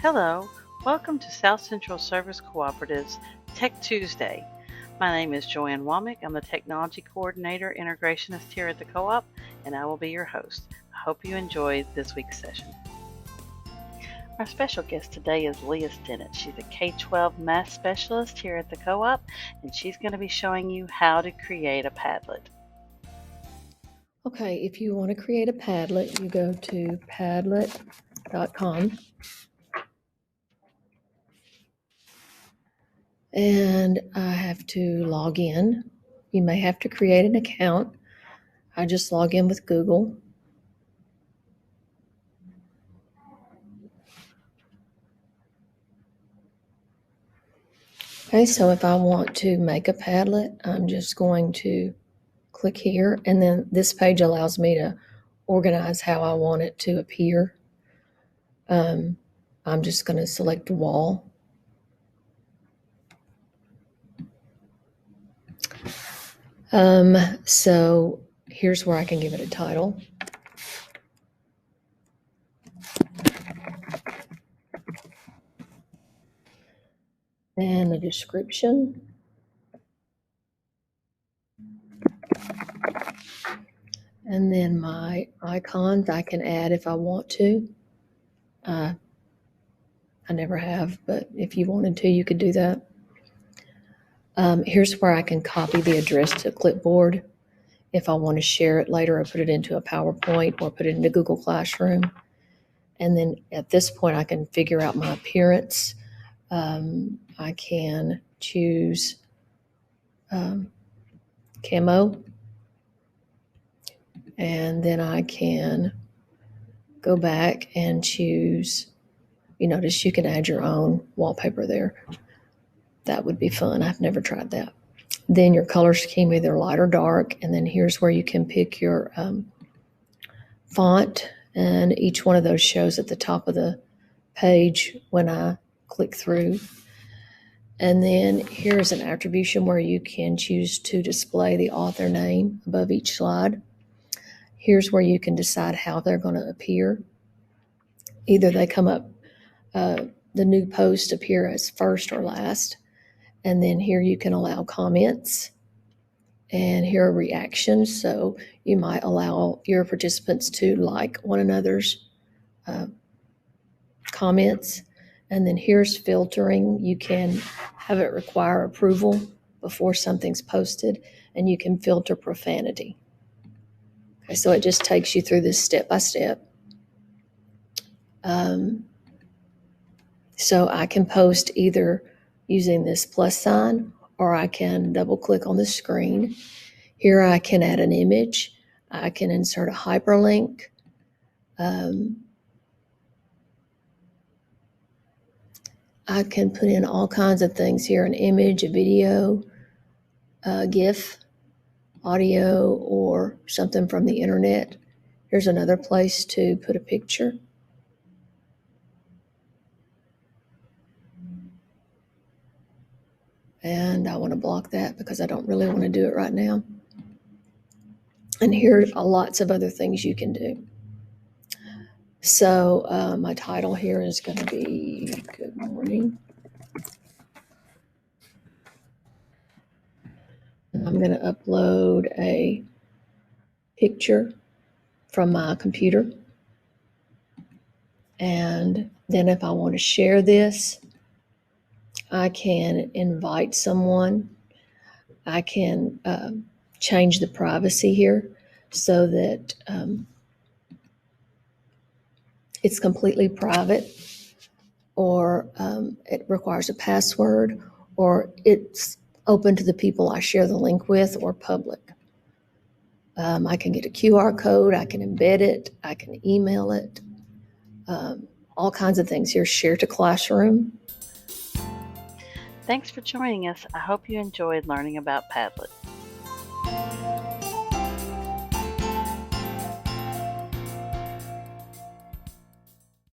Hello, welcome to South Central Service Cooperative's Tech Tuesday. My name is Joanne Womack. I'm the Technology Coordinator Integrationist here at the Co-op, and I will be your host. I hope you enjoyed this week's session. Our special guest today is Leah Stinnett. She's a K-12 math specialist here at the Co-op, and she's going to be showing you how to create a Padlet. Okay, if you want to create a Padlet, you go to padlet.com. And I have to log in. You may have to create an account. I just log in with Google. Okay, so if I want to make a Padlet, I'm just going to click here, and then this page allows me to organize how I want it to appear. I'm just going to select wall. So here's where I can give it a title. And a description. And then my icons I can add if I want to. I never have, but if you wanted to, you could do that. Here's where I can copy the address to clipboard if I want to share it later or put it into a PowerPoint or put it into Google Classroom. And then at this point, I can figure out my appearance. I can choose camo. And then I can go back and choose, you notice you can add your own wallpaper there. That would be fun. I've never tried that. Then your color scheme, either light or dark. And then here's where you can pick your font. And each one of those shows at the top of the page when I click through. And then here's an attribution where you can choose to display the author name above each slide. Here's where you can decide how they're going to appear. Either they come up, the new posts appear as first or last. And then here you can allow comments. And here are reactions. So you might allow your participants to like one another's comments. And then here's filtering. You can have it require approval before something's posted. And you can filter profanity. Okay, so it just takes you through this step by step. So I can post either using this plus sign, or I can double click on the screen. Here I can add an image. I can insert a hyperlink. I can put in all kinds of things here, an image, a video, a GIF, audio, or something from the internet. Here's another place to put a picture. And I want to block that because I don't really want to do it right now. And here are lots of other things you can do. So my title here is going to be Good Morning. And I'm going to upload a picture from my computer. And then if I want to share this, I can invite someone. I can change the privacy here so that it's completely private, or it requires a password, or it's open to the people I share the link with, or public. I can get a QR code. I can embed it. I can email it. All kinds of things here. Share to Classroom. Thanks for joining us. I hope you enjoyed learning about Padlet.